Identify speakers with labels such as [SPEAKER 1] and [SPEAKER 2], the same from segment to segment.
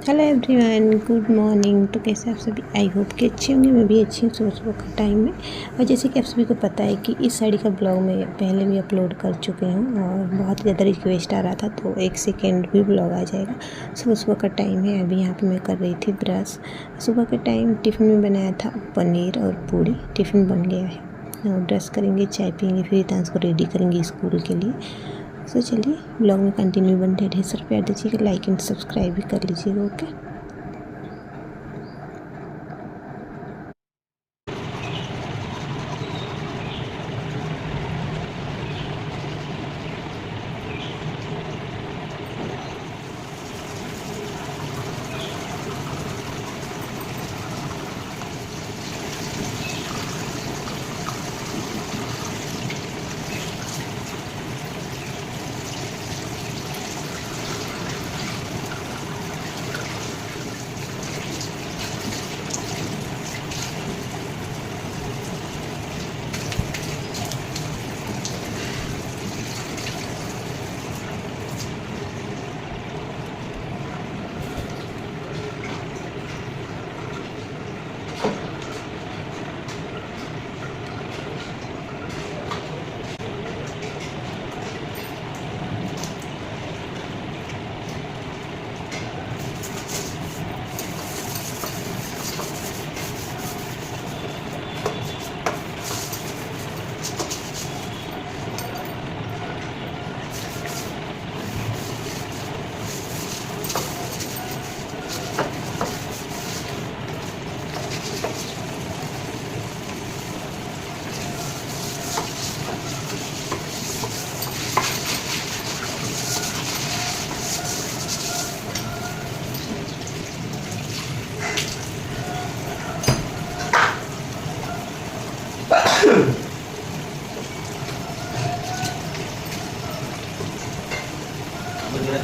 [SPEAKER 1] Hello everyone, good morning. तो कैसे आप सभी? आई होप कि अच्छे होंगे। मैं भी अच्छी हूँ सुबह सुबह का टाइम में। और जैसे कि आप सभी को पता है कि इस साड़ी का ब्लॉग मैं पहले भी अपलोड कर चुकी हूँ और बहुत ज़्यादा रिक्वेस्ट आ रहा था, तो एक सेकेंड भी ब्लॉग आ जाएगा। सुबह सुबह का टाइम है। अभी यहाँ पर मैं कर रही थी ब्रश। सुबह के टाइम टिफ़िन में बनाया था पनीर और पूड़ी। टिफ़िन बन गया है और ब्रश करेंगे, चाय पियेंगे, फिर डांस को रेडी करेंगे स्कूल के लिए। तो चलिए ब्लॉग में कंटिन्यू बन रहे। ढेर सारा प्यार दीजिएगा, लाइक एंड सब्सक्राइब भी कर लीजिएगा। Okay.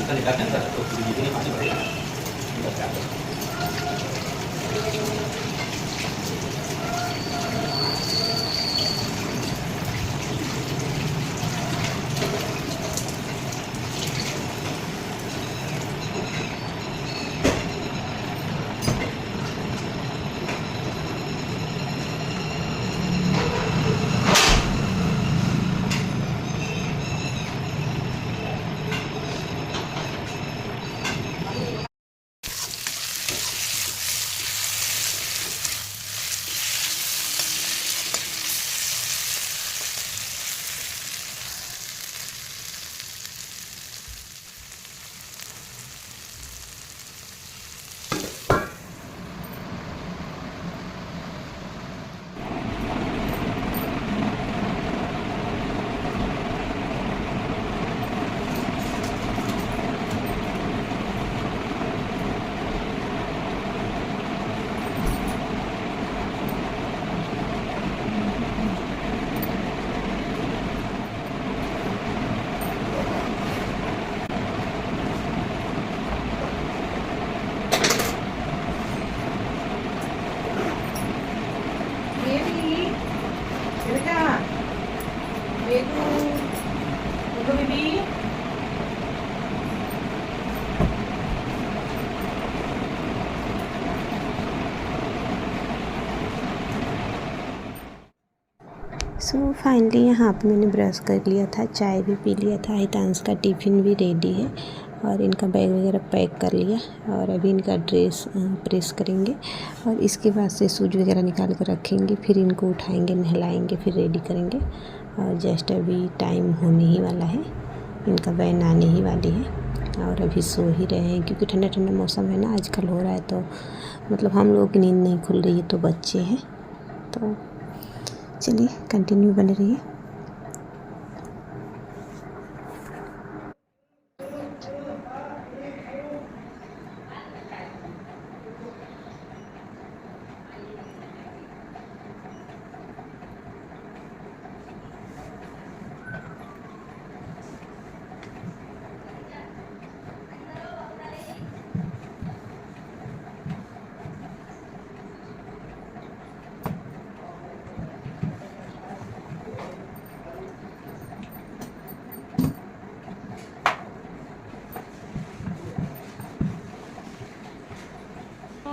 [SPEAKER 2] kita dekatkan ke begitu ini pasti berbeda.
[SPEAKER 1] So finally यहाँ पे मैंने ब्रश कर लिया था, चाय भी पी लिया था, हितांश का टिफ़िन भी रेडी है और इनका बैग वगैरह पैक कर लिया और अभी इनका ड्रेस प्रेस करेंगे और इसके बाद से शूज वगैरह निकाल कर रखेंगे। फिर इनको उठाएंगे, नहलाएंगे, फिर रेडी करेंगे और जस्ट अभी टाइम होने ही वाला है, इनका वैन आने ही वाली है और अभी सो ही रहे हैं क्योंकि ठंडा ठंडा मौसम है ना आजकल हो रहा है, तो मतलब हम लोगों की नींद नहीं खुल रही है, तो बच्चे हैं। तो चलिए कंटिन्यू बने रहिए।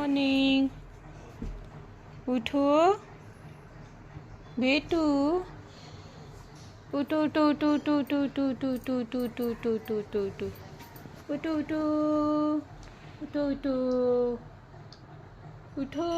[SPEAKER 1] मॉर्निंग। उठो बेटू, उठो उठो उठो उठो उठो उठो उठो उठो उठो उठो उठो उठो उठो उठो उठो उठो उठो उठो।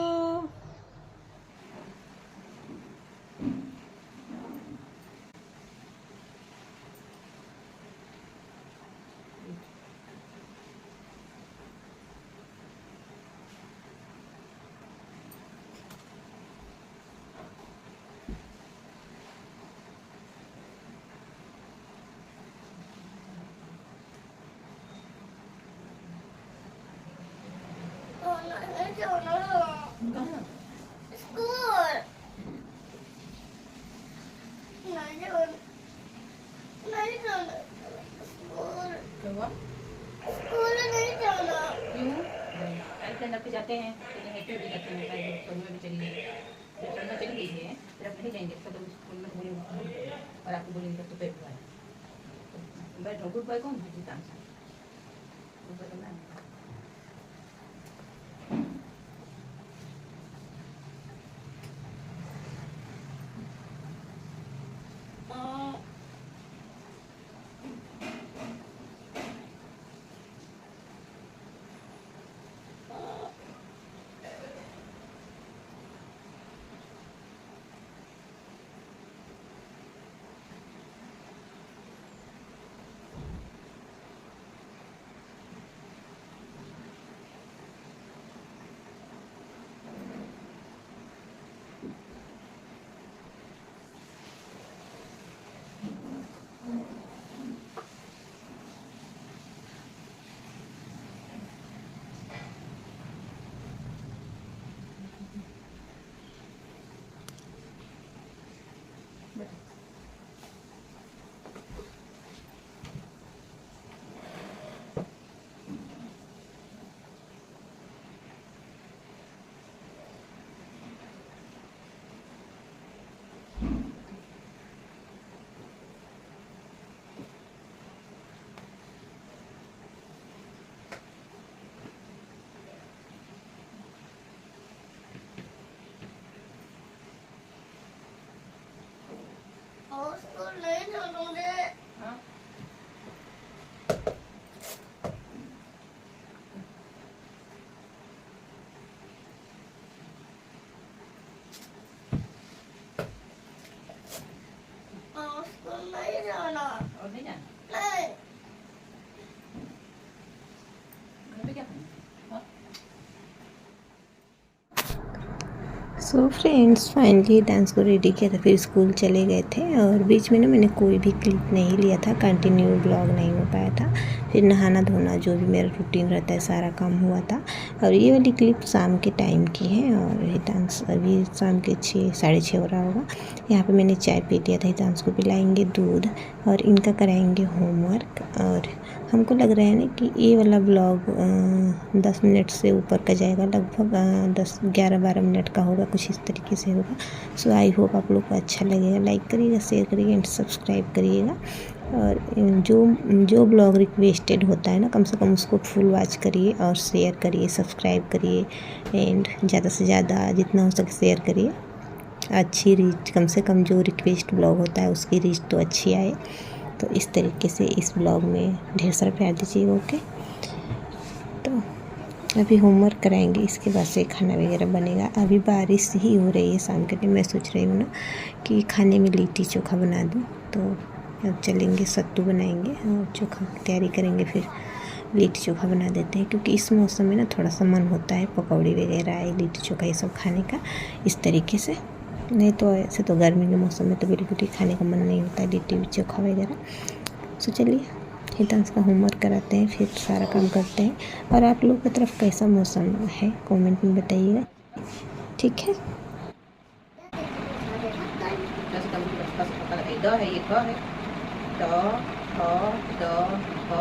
[SPEAKER 2] पे जाते हैं तो भी जाते हैं, पढ़ने भी चली गई, जब पढ़ना चली गई है फिर आप नहीं जाएंगे तो स्कूल में घूमेंगे और आपको बोलेंगे तो पेट हुआ है। बैठो, गुड बाय कौन है? जीता गुड बाय करना है। नहीं छोड़ूंगे। हाँ? स्कूल नहीं जाना। और नहीं जाना? नहीं। घर पे क्या करना?
[SPEAKER 1] सो फ्रेंड्स, फाइनली डांस को रेडी किया था, फिर स्कूल चले गए थे और बीच में ना मैंने कोई भी क्लिप नहीं लिया था, कंटिन्यू ब्लॉग नहीं हो पाया था। फिर नहाना धोना जो भी मेरा रूटीन रहता है सारा काम हुआ था। और ये वाली क्लिप शाम के टाइम की है और ये डांस अभी शाम के 6 साढ़े 6 हो रहा होगा। यहाँ पे मैंने चाय पी लिया था, डांस को पिलाएंगे दूध और इनका कराएंगे होमवर्क। और हमको लग रहा है ना कि ये वाला ब्लॉग 10 मिनट से ऊपर का जाएगा, लगभग 10-11-12 मिनट का होगा, कुछ इस तरीके से होगा। सो आई होप आप लोग को अच्छा लगेगा। लाइक करिएगा, शेयर करिएगा एंड सब्सक्राइब करिएगा। और जो ब्लॉग रिक्वेस्टेड होता है ना, कम से कम उसको फुल वॉच करिए और शेयर करिए, सब्सक्राइब करिए एंड ज़्यादा से ज़्यादा जितना हो सके शेयर करिए। अच्छी रीच, कम से कम जो रिक्वेस्ट ब्लॉग होता है उसकी रीच तो अच्छी आए। तो इस तरीके से इस ब्लॉग में ढेर सारा प्यार दीजिएगा। ओके, तो अभी होमवर्क कराएंगे, इसके बाद से खाना वगैरह बनेगा। अभी बारिश ही हो रही है शाम के टाइम, मैं सोच रही हूँ ना कि खाने में लिट्टी चोखा बना दूँ। तो अब चलेंगे, सत्तू बनाएंगे और चोखा की तैयारी करेंगे, फिर लिट्टी चोखा बना देते हैं। क्योंकि इस मौसम में ना थोड़ा सा मन होता है पकौड़ी वगैरह, लिट्टी चोखा ये सब खाने का इस तरीके से। नहीं तो ऐसे तो गर्मी के मौसम में तो बिल्कुल ही खाने का मन नहीं होता है लिट्टी चोखा वगैरह। सो चलिए हितांश का होमवर्क कराते हैं, फिर सारा काम करते हैं। और आप लोग की तरफ कैसा मौसम है कमेंट में बताइएगा, ठीक है।
[SPEAKER 2] द है, ये क है, ट ठ ड फ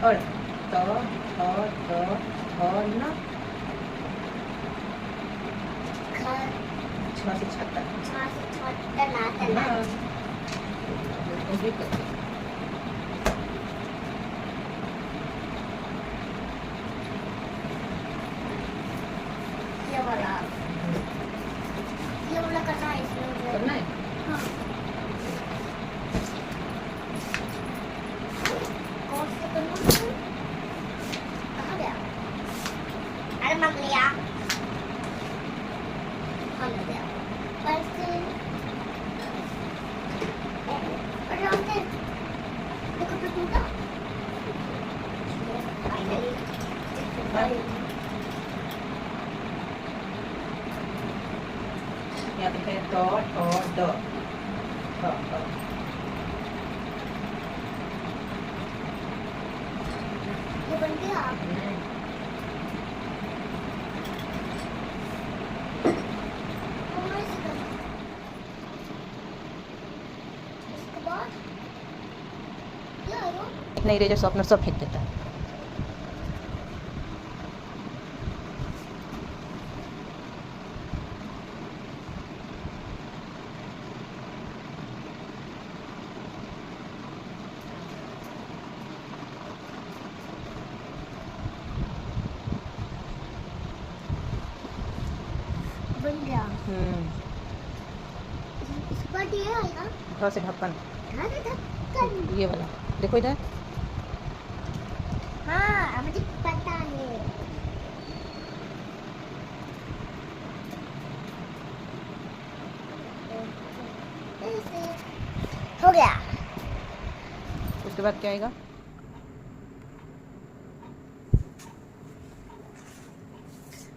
[SPEAKER 2] और त थ द ध न, छ से छत्ता
[SPEAKER 3] अरे मत लिया हम ले गया बस अरे हमने देखो तो टूटा फाइनली
[SPEAKER 2] यहाँ पे है डॉट और डॉट
[SPEAKER 3] ये बन गया इसके बाद क्या है वो
[SPEAKER 2] नहीं इरेजर शॉर्पनर सब फेंक देता है।
[SPEAKER 3] बन गया
[SPEAKER 2] हम्म
[SPEAKER 3] इसके बाद ये आएगा
[SPEAKER 2] थोड़ा से ढक्कन
[SPEAKER 3] ढक्कन
[SPEAKER 2] ये वाला देखो इधर
[SPEAKER 3] हाँ मुझे पता है ऐसे हो गया
[SPEAKER 2] उसके बाद क्या आएगा।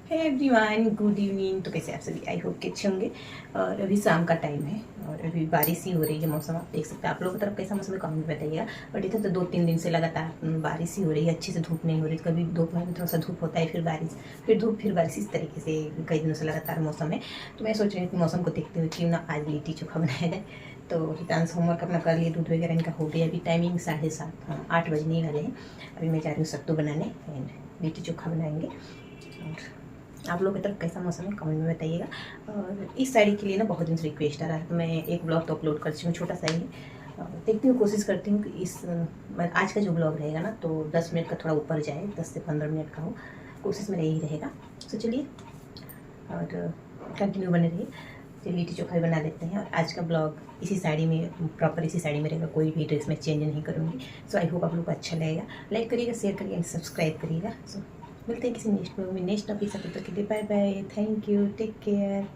[SPEAKER 2] Hey everyone good evening. तो कैसे आप सभी, आई होप कि अच्छे होंगे। और अभी शाम का टाइम है और अभी बारिश ही हो रही है। मौसम आप देख सकते हैं। आप लोगों की तरफ कैसा मौसम है कमेंट में बताइएगा। बट इधर तो 2-3 दिन से लगातार बारिश ही हो रही है। अच्छे से धूप नहीं हो रही। कभी दोपहर में थोड़ा सा धूप होता है, फिर बारिश, फिर धूप, फिर बारिश। इस तरीके से कई दिनों से लगातार मौसम है। तो मैं सोच रही हूँ कि मौसम को देखते हुए क्यों ना आज लिट्टी चोखा बनाया जाए। तो हितांश होमवर्क अपना कर लिए, दूध वगैरह इनका हो गया। अभी टाइमिंग 7:30, 8 बजने वाले हैं। अभी मैं जा रही हूँ सत्तू बनाने एंड लिट्टी चोखा बनाएंगे। और आप लोगों की तरफ कैसा मौसम है कमेंट में बताइएगा। और इस साड़ी के लिए ना बहुत दिन से रिक्वेस्ट आ रहा है, तो मैं एक ब्लॉग तो अपलोड कर चुकी हूँ, छोटा सा ही है। देखती हूँ, कोशिश करती हूँ कि आज का जो ब्लॉग रहेगा ना तो 10 मिनट का थोड़ा ऊपर जाए, 10 से 15 मिनट का हो। कोशिश मेरा यही रहेगा। तो चलिए और कंटिन्यू बने रहिए। चलिए लिट्टी चोखा भी बना लेते हैं। और आज का ब्लॉग इसी साड़ी में, प्रॉपर इसी साड़ी में रहेगा। कोई भी ड्रेस में चेंज नहीं करूँगी। सो आई होप आप लोग को अच्छा लगेगा। लाइक करिएगा, शेयर करिएगा, सब्सक्राइब करिएगा। सो मिलते हैं किसी नेक्स्ट ब्लॉग में, नेक्स्ट टॉपिक से। तब तक के लिए bye bye, thank you, take care.